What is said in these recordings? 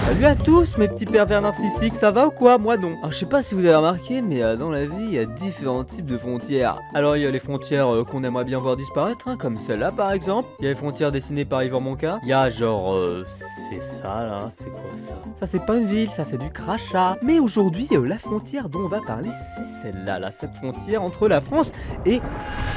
Salut à tous mes petits pervers narcissiques, ça va ou quoi? Moi non. Alors je sais pas si vous avez remarqué, mais dans la vie il y a différents types de frontières. Alors il y a les frontières qu'on aimerait bien voir disparaître, hein, comme celle-là par exemple. Il y a les frontières dessinées par Yvan Monca. Il y a genre c'est ça là, c'est quoi ça? Ça c'est pas une ville, ça c'est du crachat. Mais aujourd'hui la frontière dont on va parler c'est celle-là, là, cette frontière entre la France et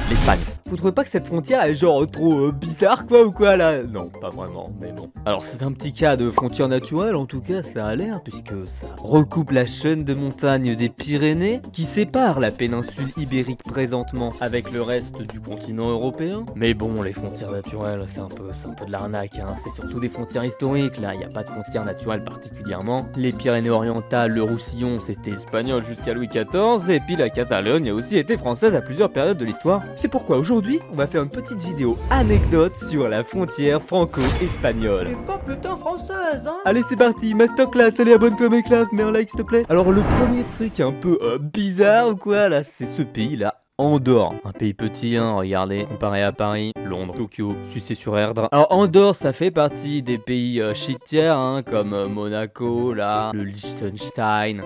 l'Espagne. Vous trouvez pas que cette frontière est genre trop bizarre quoi ou quoi là? Non, pas vraiment, mais bon. Alors c'est un petit cas de frontière naturelle, en tout cas ça a l'air, puisque ça recoupe la chaîne de montagnes des Pyrénées, qui sépare la péninsule ibérique présentement avec le reste du continent européen. Mais bon, les frontières naturelles, c'est un peu de l'arnaque, hein. C'est surtout des frontières historiques, là, il n'y a pas de frontières naturelles particulièrement. Les Pyrénées orientales, le Roussillon, c'était espagnol jusqu'à Louis XIV, et puis la Catalogne a aussi été française à plusieurs périodes de l'histoire. C'est pourquoi aujourd'hui, on va faire une petite vidéo anecdote sur la frontière franco-espagnole. Et pas putain française, hein. Allez, c'est parti, masterclass, allez, abonne-toi mec là, mets un like s'il te plaît. Alors le premier truc un peu bizarre ou quoi là, c'est ce pays là. Andorre, un pays petit, hein, regardez, comparé à Paris, Londres, Tokyo, Sucé-sur-Erdre. Alors Andorre, ça fait partie des pays shit-tiers, hein, comme Monaco, là, le Liechtenstein,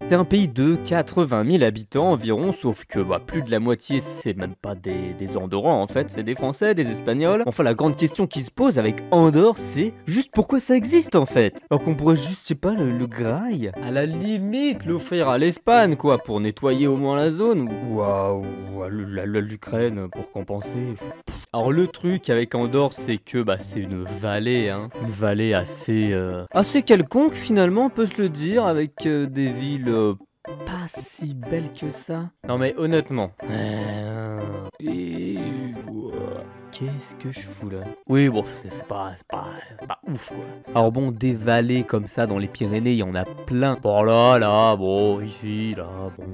c'est un pays de 80 000 habitants environ, sauf que plus de la moitié, c'est même pas des Andorrans en fait, c'est des Français, des Espagnols. Enfin, la grande question qui se pose avec Andorre, c'est juste pourquoi ça existe en fait. Alors qu'on pourrait juste, je sais pas, le graille, à la limite, l'offrir à l'Espagne, quoi, pour nettoyer au moins la zone, ou l'Ukraine pour compenser. Alors le truc avec Andorre, c'est que c'est une vallée, hein, une vallée assez quelconque finalement, on peut se le dire, avec des villes pas si belles que ça. Non mais honnêtement, qu'est-ce que je fous là? Oui bon, c'est pas ouf quoi. Alors bon, des vallées comme ça dans les Pyrénées, il y en a plein. Bon là, bon ici, là, bon,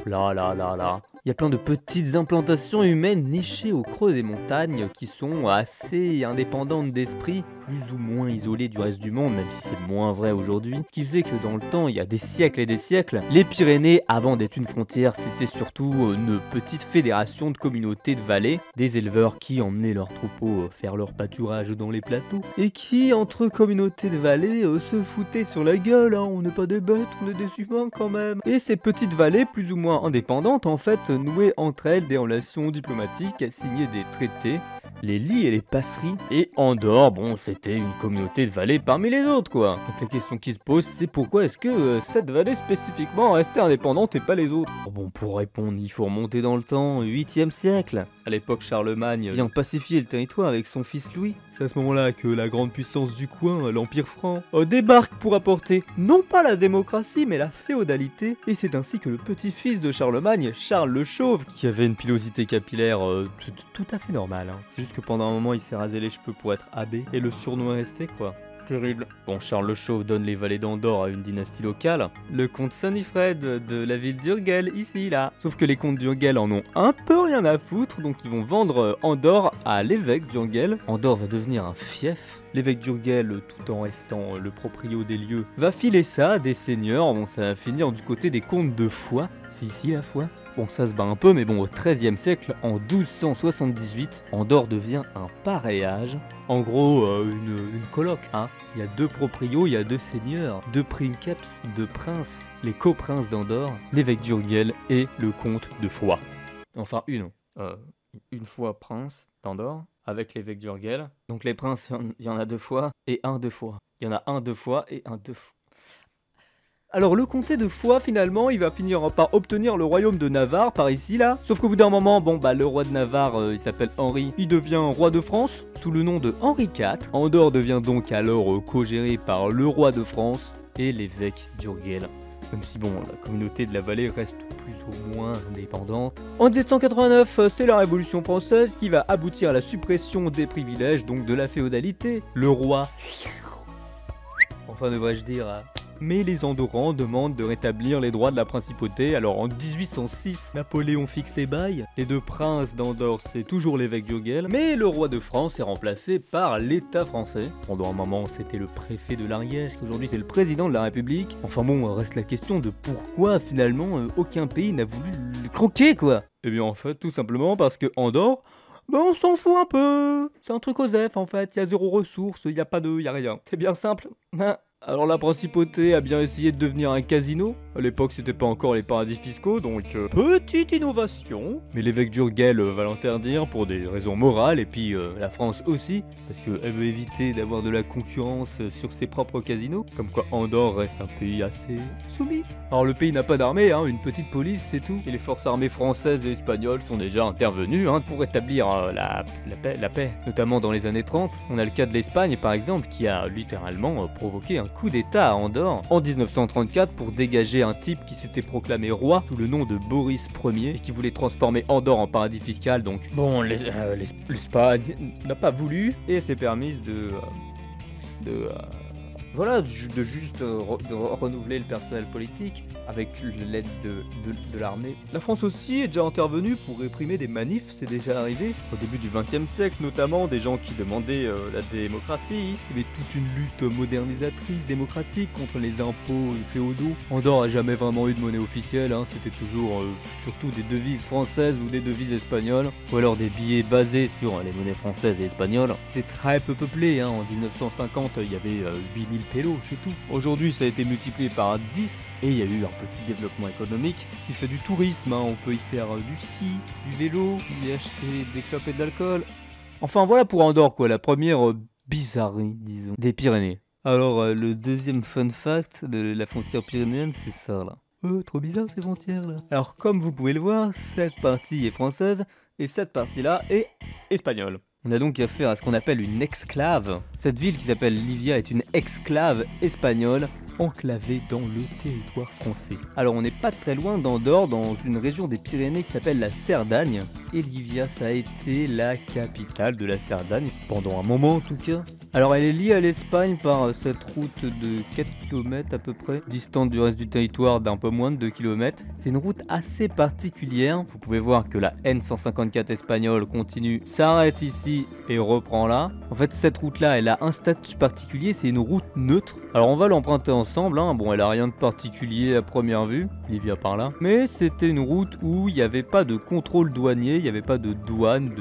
là. Il y a plein de petites implantations humaines nichées au creux des montagnes qui sont assez indépendantes d'esprit, plus ou moins isolées du reste du monde, même si c'est moins vrai aujourd'hui. Ce qui faisait que dans le temps, il y a des siècles et des siècles, les Pyrénées, avant d'être une frontière, c'était surtout une petite fédération de communautés de vallées, des éleveurs qui emmenaient leurs troupeaux faire leur pâturage dans les plateaux, et qui, entre communautés de vallées, se foutaient sur la gueule, hein. On n'est pas des bêtes, on est des humains quand même. Et ces petites vallées, plus ou moins indépendantes, en fait, nouaient entre elles des relations diplomatiques, signaient des traités, les lits et les passeries. Et Andorre, bon, c'était une communauté de vallées parmi les autres, quoi. Donc la question qui se pose, c'est pourquoi est-ce que cette vallée spécifiquement restait indépendante et pas les autres? Bon, pour répondre, il faut remonter dans le temps, 8e siècle. À l'époque, Charlemagne vient pacifier le territoire avec son fils Louis. C'est à ce moment-là que la grande puissance du coin, l'Empire franc, débarque pour apporter non pas la démocratie, mais la féodalité. Et c'est ainsi que le petit-fils de Charlemagne, Charles le Chauve, qui avait une pilosité capillaire tout à fait normale, hein. C'est juste que pendant un moment, il s'est rasé les cheveux pour être abbé, et le surnom est resté, quoi. Terrible. Bon, Charles le Chauve donne les vallées d'Andorre à une dynastie locale, le comte Sonifred de la ville d'Urgell, ici, là. Sauf que les comtes d'Urgell en ont un peu rien à foutre, donc ils vont vendre Andorre à l'évêque d'Urgell. Andorre va devenir un fief. L'évêque d'Urgell, tout en restant le proprio des lieux, va filer ça à des seigneurs. Bon, ça va finir du côté des comtes de Foix. C'est ici la Foix. Bon, ça se bat un peu, mais bon, au XIIIe siècle, en 1278, Andorre devient un pareillage. En gros, une coloc, hein. Il y a deux proprios, il y a deux seigneurs, deux princeps, deux princes, les coprinces d'Andorre, l'évêque d'Urgell et le comte de Foix. Enfin, une fois prince d'Andorre, avec l'évêque d'Urgell. Donc les princes, il y en a deux fois, et un deux fois. Il y en a un deux fois, et un deux fois. Alors le comté de Foix finalement il va finir par obtenir le royaume de Navarre par ici là. Sauf qu'au bout d'un moment le roi de Navarre il s'appelle Henri. Il devient roi de France sous le nom de Henri IV. Andorre devient donc alors co-géré par le roi de France et l'évêque d'Urgell. Même si bon, la communauté de la vallée reste plus ou moins indépendante. En 1789, c'est la Révolution française qui va aboutir à la suppression des privilèges, donc de la féodalité. Le roi, enfin devrais-je dire, mais les Andorrans demandent de rétablir les droits de la principauté. Alors en 1806, Napoléon fixe les bails. Les deux princes d'Andorre, c'est toujours l'évêque d'Urgell. Mais le roi de France est remplacé par l'État français. Pendant un moment, c'était le préfet de l'Ariège. Aujourd'hui, c'est le président de la République. Enfin bon, reste la question de pourquoi finalement aucun pays n'a voulu le croquer, quoi. Eh bien en fait, tout simplement parce que Andorre, on s'en fout un peu. C'est un truc OSEF en fait. Il y a zéro ressource, il y a rien. C'est bien simple. Alors la principauté a bien essayé de devenir un casino. À l'époque c'était pas encore les paradis fiscaux, donc petite innovation. Mais l'évêque d'Urgell va l'interdire pour des raisons morales, et puis la France aussi, parce qu'elle veut éviter d'avoir de la concurrence sur ses propres casinos. Comme quoi Andorre reste un pays assez soumis. Alors le pays n'a pas d'armée, hein, une petite police c'est tout. Et les forces armées françaises et espagnoles sont déjà intervenues pour établir la paix, notamment dans les années 30. On a le cas de l'Espagne par exemple, qui a littéralement provoqué un coup d'état à Andorre en 1934 pour dégager un type qui s'était proclamé roi sous le nom de Boris Ier et qui voulait transformer Andorre en paradis fiscal. Donc bon, l'Espagne n'a pas voulu et s'est permise de juste renouveler le personnel politique avec l'aide de l'armée. La France aussi est déjà intervenue pour réprimer des manifs, c'est déjà arrivé. Au début du XXe siècle notamment, des gens qui demandaient la démocratie. Il y avait toute une lutte modernisatrice, démocratique contre les impôts féodaux. Andorre a jamais vraiment eu de monnaie officielle, c'était toujours surtout des devises françaises ou des devises espagnoles. Ou alors des billets basés sur les monnaies françaises et espagnoles. C'était très peu peuplé, en 1950 il y avait 8000 pélos, c'est tout. Aujourd'hui ça a été multiplié par 10 et il y a eu un petit développement économique. Il fait du tourisme, on peut y faire du ski, du vélo, y acheter des clopes et de l'alcool. Enfin voilà pour Andorre quoi, la première bizarrerie disons des Pyrénées. Alors le deuxième fun fact de la frontière pyrénéenne c'est ça là. Trop bizarre ces frontières là. Alors comme vous pouvez le voir, cette partie est française et cette partie là est espagnole. On a donc affaire à ce qu'on appelle une exclave. Cette ville qui s'appelle Livia est une exclave espagnole enclavée dans le territoire français. Alors on n'est pas très loin d'Andorre, dans une région des Pyrénées qui s'appelle la Cerdagne. Et Livia ça a été la capitale de la Cerdagne, pendant un moment en tout cas. Alors elle est liée à l'Espagne par cette route de 4 km à peu près, distante du reste du territoire d'un peu moins de 2 km. C'est une route assez particulière, vous pouvez voir que la N154 espagnole continue, s'arrête ici et reprend là. En fait cette route là elle a un statut particulier, c'est une route neutre. Alors on va l'emprunter ensemble, bon elle a rien de particulier à première vue, Livia par là. Mais c'était une route où il n'y avait pas de contrôle douanier, il n'y avait pas de douane,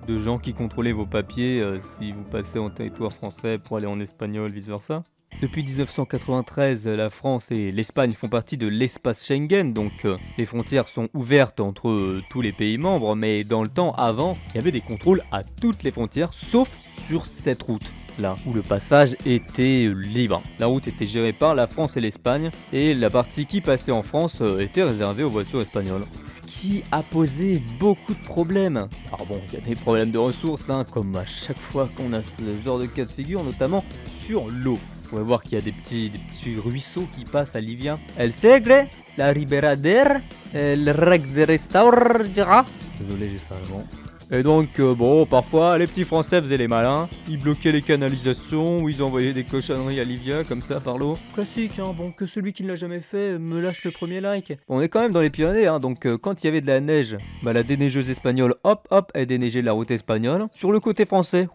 de gens qui contrôlaient vos papiers si vous passez en territoire français pour aller en espagnol, vice versa. Depuis 1993, la France et l'Espagne font partie de l'espace Schengen, donc les frontières sont ouvertes entre tous les pays membres, mais dans le temps avant, il y avait des contrôles à toutes les frontières, sauf sur cette route. Là où le passage était libre. La route était gérée par la France et l'Espagne et la partie qui passait en France était réservée aux voitures espagnoles. Ce qui a posé beaucoup de problèmes. Alors bon, il y a des problèmes de ressources, comme à chaque fois qu'on a ce genre de cas de figure, notamment sur l'eau. Vous pouvez voir qu'il y a des petits ruisseaux qui passent à Livia. El Segre, la Riberader, el Rec de Restaurgira. Désolé, j'ai fait allemand. Et donc, bon, parfois, les petits Français faisaient les malins. Ils bloquaient les canalisations, ou ils envoyaient des cochonneries à Livia, comme ça, par l'eau. Classique, bon, que celui qui ne l'a jamais fait me lâche le premier like. Bon, on est quand même dans les Pyrénées, donc quand il y avait de la neige, la déneigeuse espagnole, hop, elle déneigeait la route espagnole. Sur le côté français,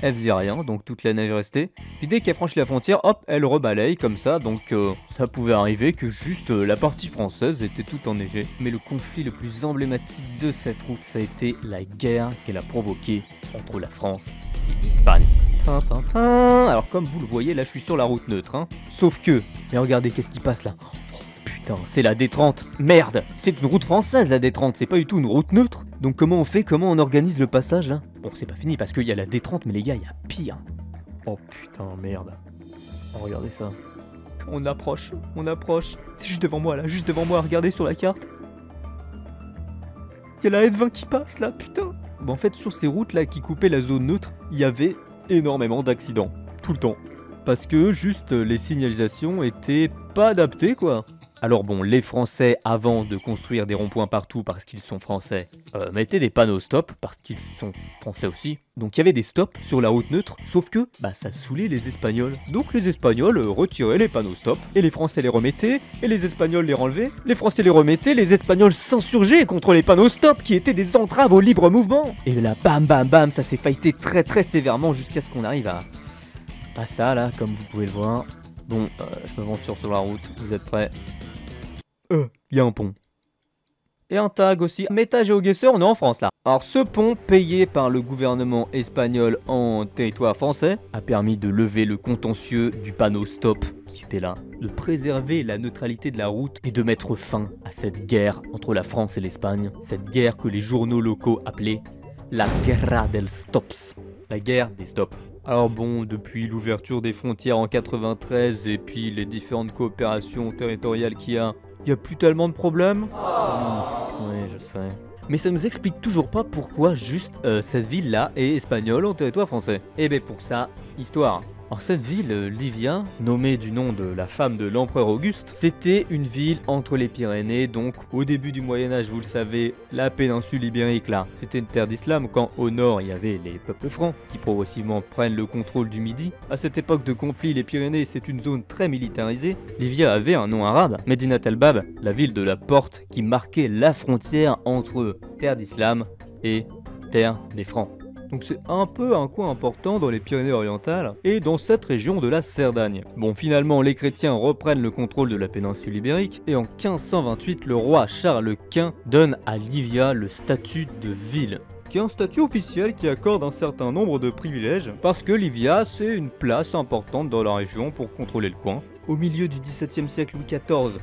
elle faisait rien, donc toute la neige restait. Puis dès qu'elle franchit la frontière, hop, elle rebalaye comme ça, donc ça pouvait arriver que juste la partie française était toute enneigée. Mais le conflit le plus emblématique de cette route, ça a été la guerre qu'elle a provoquée entre la France et l'Espagne. Alors comme vous le voyez, là je suis sur la route neutre, Sauf que, mais regardez qu'est-ce qui passe là. Putain, c'est la D30. Merde, c'est une route française la D30, c'est pas du tout une route neutre. Donc comment on fait, comment on organise le passage là? Bon, c'est pas fini parce qu'il y a la D30, mais les gars, il y a pire. Oh putain, merde. Oh, regardez ça. On approche. C'est juste devant moi là, juste devant moi, regardez sur la carte. Il y a la N20 qui passe là, putain. Bon, en fait, sur ces routes là qui coupaient la zone neutre, il y avait énormément d'accidents. Tout le temps. Parce que juste les signalisations étaient pas adaptées quoi. Alors bon, les Français, avant de construire des ronds-points partout parce qu'ils sont français, mettaient des panneaux stop parce qu'ils sont français aussi. Donc il y avait des stops sur la route neutre, sauf que ça saoulait les Espagnols. Donc les Espagnols retiraient les panneaux stop, et les Français les remettaient, et les Espagnols les renlevaient. Les Français les remettaient, les Espagnols s'insurgeaient contre les panneaux stop qui étaient des entraves au libre mouvement. Et là, bam bam bam, ça s'est fighté très très sévèrement jusqu'à ce qu'on arrive à ça là, comme vous pouvez le voir. Bon, je m'aventure sur la route, vous êtes prêts? Il y a un pont. Et un tag aussi. Meta GeoGuessr, on est en France là. Alors ce pont, payé par le gouvernement espagnol en territoire français, a permis de lever le contentieux du panneau stop qui était là, de préserver la neutralité de la route et de mettre fin à cette guerre entre la France et l'Espagne, cette guerre que les journaux locaux appelaient la Guerra del Stops, la guerre des stops. Alors bon, depuis l'ouverture des frontières en 93 et puis les différentes coopérations territoriales qu'il y a plus tellement de problèmes. Oui, je sais. Mais ça nous explique toujours pas pourquoi juste cette ville-là est espagnole en territoire français. Eh ben pour ça, histoire. Alors cette ville, Livia, nommée du nom de la femme de l'empereur Auguste, c'était une ville entre les Pyrénées, donc au début du Moyen-Âge, vous le savez, la péninsule ibérique là, c'était une terre d'islam, quand au nord il y avait les peuples francs, qui progressivement prennent le contrôle du Midi. À cette époque de conflit, les Pyrénées, c'est une zone très militarisée. Livia avait un nom arabe, Medinat el-Bab, la ville de la porte qui marquait la frontière entre terre d'islam et terre des francs. Donc c'est un peu un coin important dans les Pyrénées-Orientales et dans cette région de la Cerdagne. Bon, finalement, les chrétiens reprennent le contrôle de la péninsule ibérique et en 1528, le roi Charles Quint donne à Livia le statut de ville, qui est un statut officiel qui accorde un certain nombre de privilèges, parce que Livia, c'est une place importante dans la région pour contrôler le coin. Au milieu du XVIIe siècle, Louis XIV,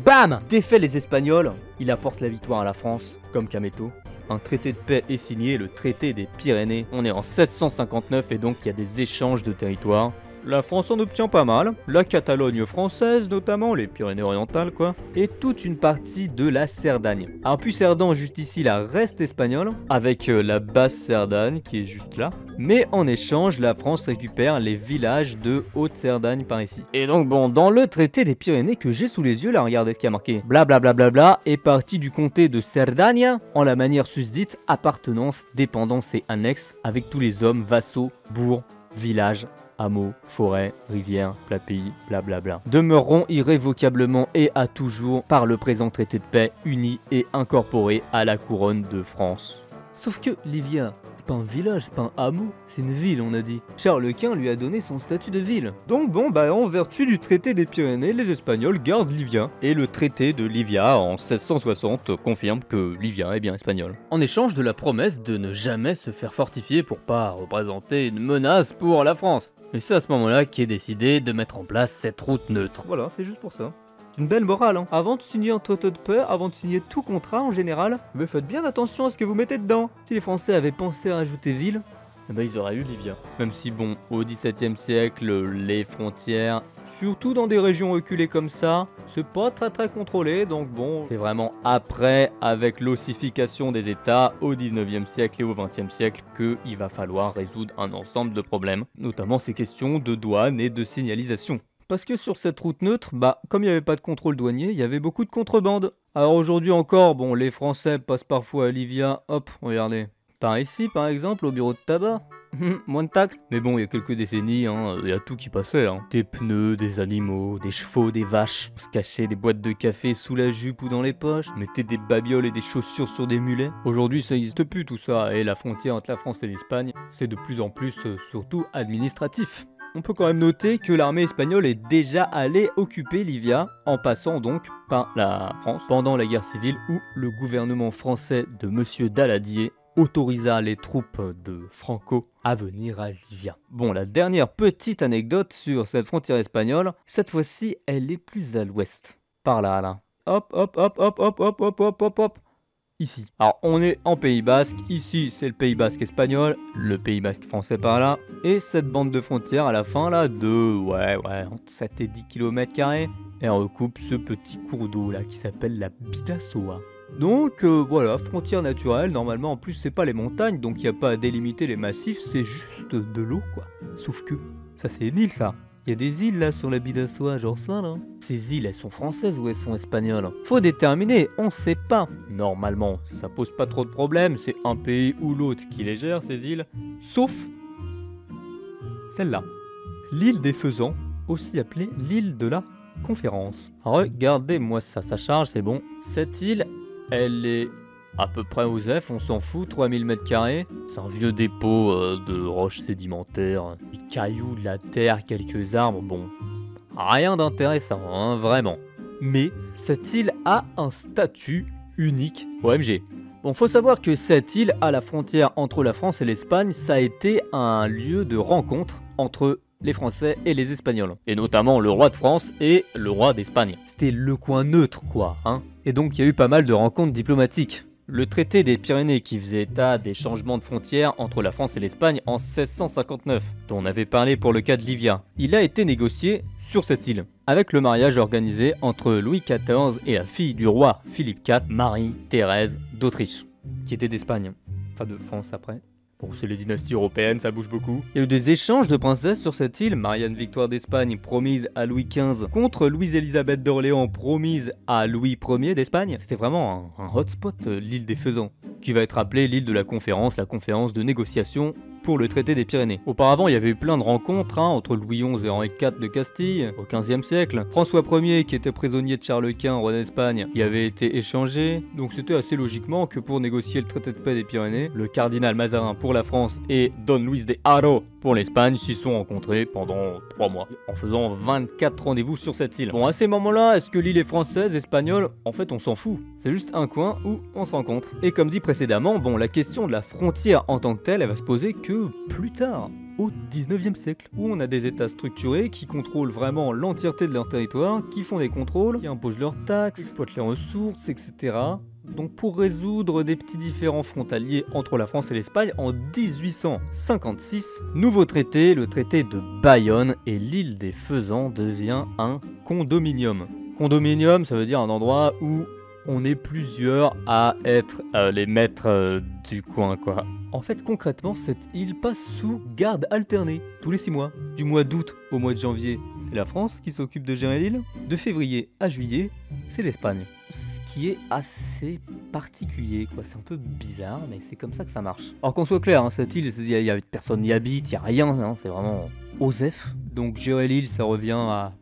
bam, défait les Espagnols, il apporte la victoire à la France, comme Cameto. Un traité de paix est signé, le traité des Pyrénées. On est en 1659 et donc il y a des échanges de territoires. La France en obtient pas mal, la Catalogne française notamment, les Pyrénées-Orientales quoi, et toute une partie de la Cerdagne. Alors puis Cerdan juste ici là reste espagnole, avec la basse Cerdagne qui est juste là, mais en échange la France récupère les villages de Haute-Cerdagne par ici. Et donc bon, dans le traité des Pyrénées que j'ai sous les yeux là, regardez ce qu'il y a marqué. Blablabla est parti du comté de Cerdagne, en la manière susdite, appartenance, dépendance et annexe, avec tous les hommes, vassaux, bourgs, villages, hameaux, forêts, rivières, plat pays, blablabla, demeureront irrévocablement et à toujours par le présent traité de paix, unis et incorporés à la couronne de France. Sauf que Livia, c'est pas un village, c'est pas un hameau, c'est une ville on a dit. Charles Quint lui a donné son statut de ville. Donc bon, bah en vertu du traité des Pyrénées, les Espagnols gardent Livia. Et le traité de Livia en 1660 confirme que Livia est bien espagnole. En échange de la promesse de ne jamais se faire fortifier pour pas représenter une menace pour la France. Et c'est à ce moment-là qu'est décidé de mettre en place cette route neutre. Voilà, c'est juste pour ça. C'est une belle morale, hein. Avant de signer un traité de paix, avant de signer tout contrat en général, mais faites bien attention à ce que vous mettez dedans. Si les Français avaient pensé à ajouter ville, eh ben ils auraient eu Livia. Même si bon, au XVIIe siècle, les frontières, surtout dans des régions reculées comme ça, c'est pas très contrôlé, donc bon, c'est vraiment après, avec l'ossification des États au XIXe siècle et au XXe siècle, qu'il va falloir résoudre un ensemble de problèmes, notamment ces questions de douane et de signalisation. Parce que sur cette route neutre, bah, comme il n'y avait pas de contrôle douanier, il y avait beaucoup de contrebande. Alors aujourd'hui encore, bon, les Français passent parfois à Livia, hop, regardez. Par ici, par exemple, au bureau de tabac. Moins de taxes. Mais bon, il y a quelques décennies, hein, il y a tout qui passait. Hein. Des pneus, des animaux, des chevaux, des vaches. On se cachait des boîtes de café sous la jupe ou dans les poches. On mettait des babioles et des chaussures sur des mulets. Aujourd'hui, ça n'existe plus tout ça. Et la frontière entre la France et l'Espagne, c'est de plus en plus surtout administratif. On peut quand même noter que l'armée espagnole est déjà allée occuper Livia, en passant donc par la France, pendant la guerre civile où le gouvernement français de Monsieur Daladier autorisa les troupes de Franco à venir à Livia. Bon, la dernière petite anecdote sur cette frontière espagnole, cette fois-ci, elle est plus à l'ouest. Par là, là. Hop, hop, hop, hop, hop, hop, hop, hop, hop, hop. Ici. Alors, on est en Pays Basque. Ici, c'est le Pays Basque espagnol, le Pays Basque français par là. Et cette bande de frontière à la fin, là, de, entre 7 et 10 km², elle recoupe ce petit cours d'eau, là, qui s'appelle la Bidasoa. Donc voilà, frontière naturelle, normalement en plus c'est pas les montagnes, donc il n'y a pas à délimiter les massifs, c'est juste de l'eau quoi. Sauf que, ça c'est une île ça. Il y a des îles là sur la Bidasoa, genre ça là. Ces îles elles sont françaises ou elles sont espagnoles? Faut déterminer, on sait pas. Normalement, ça pose pas trop de problèmes, c'est un pays ou l'autre qui les gère ces îles. Sauf celle-là. L'île des Faisans, aussi appelée l'île de la Conférence. Regardez-moi ça, ça charge, c'est bon. Cette île, elle est à peu près aux F, on s'en fout, 3000 m². C'est un vieux dépôt de roches sédimentaires, des cailloux, de la terre, quelques arbres, bon. Rien d'intéressant, hein, vraiment. Mais cette île a un statut unique OMG. Bon, faut savoir que cette île, à la frontière entre la France et l'Espagne, ça a été un lieu de rencontre entre les Français et les Espagnols. Et notamment le roi de France et le roi d'Espagne. C'était le coin neutre, quoi, hein. Et donc il y a eu pas mal de rencontres diplomatiques. Le traité des Pyrénées qui faisait état des changements de frontières entre la France et l'Espagne en 1659, dont on avait parlé pour le cas de Livia, il a été négocié sur cette île, avec le mariage organisé entre Louis XIV et la fille du roi Philippe IV, Marie-Thérèse d'Autriche, qui était d'Espagne, enfin de France après. Bon, c'est les dynasties européennes, ça bouge beaucoup. Il y a eu des échanges de princesses sur cette île. Marianne Victoire d'Espagne, promise à Louis XV, contre Louise-Élisabeth d'Orléans, promise à Louis Ier d'Espagne. C'était vraiment un hotspot, l'île des Faisans, qui va être appelée l'île de la conférence de négociation pour le traité des Pyrénées. Auparavant, il y avait eu plein de rencontres entre Louis XI et Henri IV de Castille, au XVe siècle. François Ier, qui était prisonnier de Charles Quint, roi d'Espagne, y avait été échangé. Donc c'était assez logiquement que pour négocier le traité de paix des Pyrénées, le cardinal Mazarin pour la France et Don Luis de Haro pour l'Espagne s'y sont rencontrés pendant 3 mois, en faisant 24 rendez-vous sur cette île. Bon, à ces moments-là, est-ce que l'île est française, espagnole? En fait, on s'en fout. C'est juste un coin où on se rencontre. Et comme dit précédemment, bon, la question de la frontière en tant que telle, elle va se poser que plus tard, au 19e siècle, où on a des états structurés qui contrôlent vraiment l'entièreté de leur territoire, qui font des contrôles, qui imposent leurs taxes, exploitent les ressources, etc. Donc pour résoudre des petits différends frontaliers entre la France et l'Espagne, en 1856, nouveau traité, le traité de Bayonne, et l'île des Faisans devient un condominium. Condominium, ça veut dire un endroit où on est plusieurs à être les maîtres du coin, quoi. En fait, concrètement, cette île passe sous garde alternée tous les 6 mois. Du mois d'août au mois de janvier, c'est la France qui s'occupe de gérer l'île. De février à juillet, c'est l'Espagne. Ce qui est assez particulier, quoi. C'est un peu bizarre, mais c'est comme ça que ça marche. Alors qu'on soit clair, cette île, personne n'y habite, il n'y a rien, c'est vraiment OSEF. Donc gérer l'île, ça revient à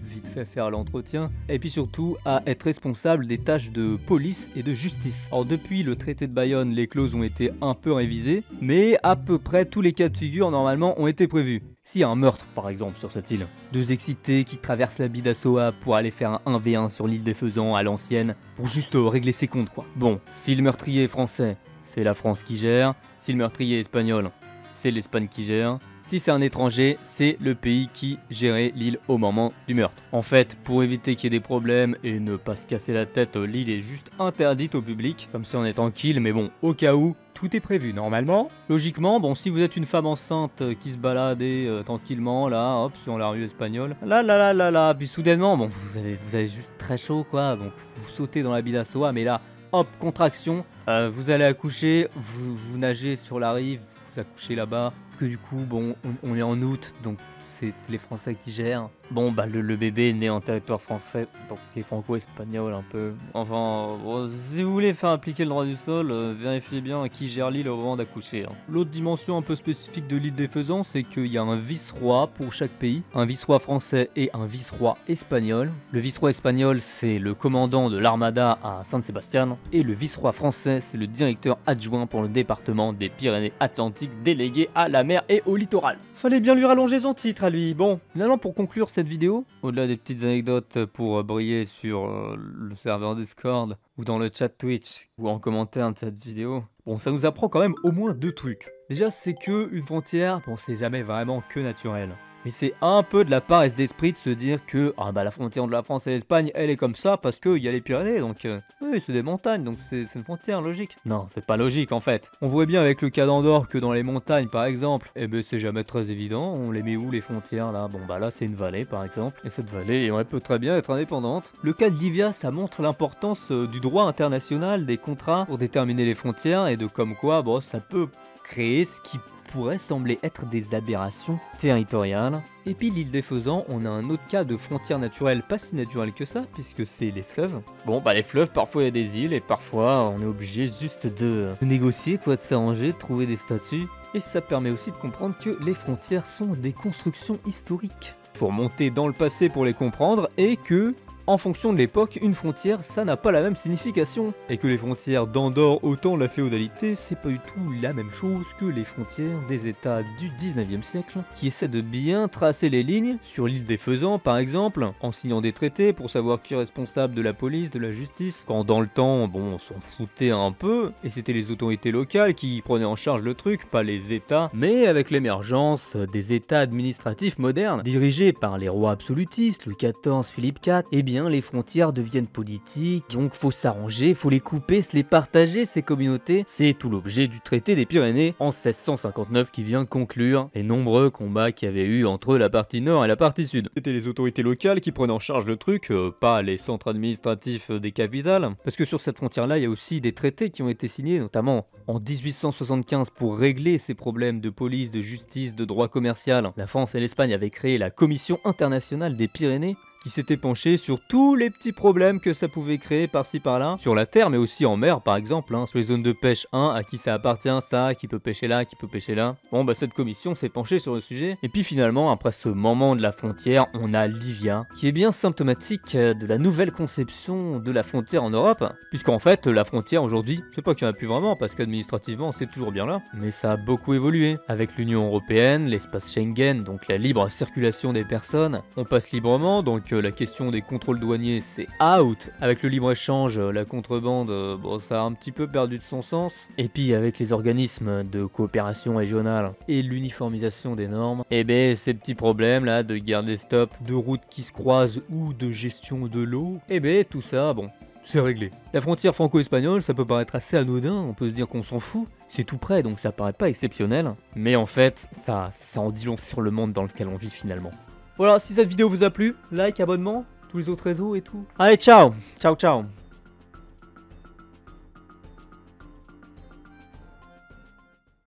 vite fait faire l'entretien, et puis surtout à être responsable des tâches de police et de justice. Alors depuis le traité de Bayonne, les clauses ont été un peu révisées, mais à peu près tous les cas de figure normalement ont été prévus. S'il y a un meurtre par exemple sur cette île, 2 excités qui traversent la Bidassoa pour aller faire un 1v1 sur l'île des Faisans à l'ancienne, pour juste régler ses comptes, quoi. Bon, si le meurtrier est français, c'est la France qui gère, si le meurtrier est espagnol, c'est l'Espagne qui gère. Si c'est un étranger, c'est le pays qui gérait l'île au moment du meurtre. En fait, pour éviter qu'il y ait des problèmes et ne pas se casser la tête, l'île est juste interdite au public. Comme ça on est tranquille, mais bon, au cas où, tout est prévu normalement. Logiquement, bon, si vous êtes une femme enceinte qui se balade tranquillement, là, hop, sur la rue espagnole, là, puis soudainement, bon, vous avez juste très chaud, quoi, donc vous sautez dans la Bidassoa, mais là, hop, contraction, vous allez accoucher, vous nagez sur la rive, vous accouchez là-bas. Que du coup, bon, on est en août, donc c'est les Français qui gèrent. Bon, bah le bébé est né en territoire français, donc il est franco-espagnol un peu. Enfin, bon, si vous voulez faire appliquer le droit du sol, vérifiez bien qui gère l'île au moment d'accoucher. L'autre dimension un peu spécifique de l'île des Faisans, c'est qu'il y a un vice-roi pour chaque pays. Un vice-roi français et un vice-roi espagnol. Le vice-roi espagnol, c'est le commandant de l'armada à Saint-Sébastien. Et le vice-roi français, c'est le directeur adjoint pour le département des Pyrénées-Atlantiques délégué à la mer et au littoral. Fallait bien lui rallonger son titre à lui. Bon, finalement pour conclure cette vidéo, au-delà des petites anecdotes pour briller sur le serveur Discord ou dans le chat Twitch ou en commentaire de cette vidéo, bon, ça nous apprend quand même au moins 2 trucs. Déjà, c'est que une frontière, bon, c'est jamais vraiment que naturel. Mais c'est un peu de la paresse d'esprit de se dire que la frontière de la France et l'Espagne, elle est comme ça parce qu'il y a les Pyrénées, donc oui, c'est des montagnes, donc c'est une frontière logique. Non, c'est pas logique en fait. On voit bien avec le cas d'Andorre que dans les montagnes par exemple, c'est jamais très évident. On les met où les frontières là? Bon là c'est une vallée par exemple, et cette vallée elle peut très bien être indépendante. Le cas de Livia, ça montre l'importance du droit international, des contrats pour déterminer les frontières et de comme quoi, bon, ça peut créer ce qui pourrait sembler être des aberrations territoriales. Et puis l'île des Faisans, on a un autre cas de frontière naturelle pas si naturelle que ça, puisque c'est les fleuves. Bon les fleuves, parfois il y a des îles et parfois on est obligé juste de négocier, quoi, de s'arranger, de trouver des statuts. Et ça permet aussi de comprendre que les frontières sont des constructions historiques. Faut remonter dans le passé pour les comprendre et que en fonction de l'époque, une frontière, ça n'a pas la même signification. Et que les frontières d'Andorre, autant la féodalité, c'est pas du tout la même chose que les frontières des États du 19e siècle, qui essaient de bien tracer les lignes, sur l'île des Faisans par exemple, en signant des traités pour savoir qui est responsable de la police, de la justice, quand dans le temps, bon, on s'en foutait un peu, et c'était les autorités locales qui prenaient en charge le truc, pas les États, mais avec l'émergence des États administratifs modernes, dirigés par les rois absolutistes, Louis XIV, Philippe IV, eh bien les frontières deviennent politiques, donc faut s'arranger, faut les couper, se les partager ces communautés, c'est tout l'objet du traité des Pyrénées en 1659 qui vient conclure les nombreux combats qu'il y avait eu entre la partie nord et la partie sud. C'était les autorités locales qui prenaient en charge le truc, pas les centres administratifs des capitales, parce que sur cette frontière-là, il y a aussi des traités qui ont été signés, notamment en 1875 pour régler ces problèmes de police, de justice, de droit commercial. La France et l'Espagne avaient créé la Commission internationale des Pyrénées, qui s'était penché sur tous les petits problèmes que ça pouvait créer par-ci par-là, sur la terre mais aussi en mer par exemple, sur les zones de pêche, à qui ça appartient ça, qui peut pêcher là, qui peut pêcher là. Bon bah cette commission s'est penchée sur le sujet, et puis finalement après ce moment de la frontière, on a Livia, qui est bien symptomatique de la nouvelle conception de la frontière en Europe, puisqu'en fait la frontière aujourd'hui, c'est pas qu'il n'y en a plus vraiment, parce qu'administrativement c'est toujours bien là, mais ça a beaucoup évolué, avec l'Union Européenne, l'espace Schengen, donc la libre circulation des personnes, on passe librement, donc la question des contrôles douaniers c'est out. Avec le libre-échange, la contrebande, bon, ça a un petit peu perdu de son sens. Et puis avec les organismes de coopération régionale et l'uniformisation des normes, et ben ces petits problèmes là de guerre des stops, de routes qui se croisent ou de gestion de l'eau, et ben tout ça, bon, c'est réglé. La frontière franco-espagnole, ça peut paraître assez anodin, on peut se dire qu'on s'en fout, c'est tout près donc ça paraît pas exceptionnel, mais en fait, ça en dit long sur le monde dans lequel on vit finalement. Voilà, si cette vidéo vous a plu, like, abonnement, tous les autres réseaux et tout. Allez, ciao, ciao, ciao.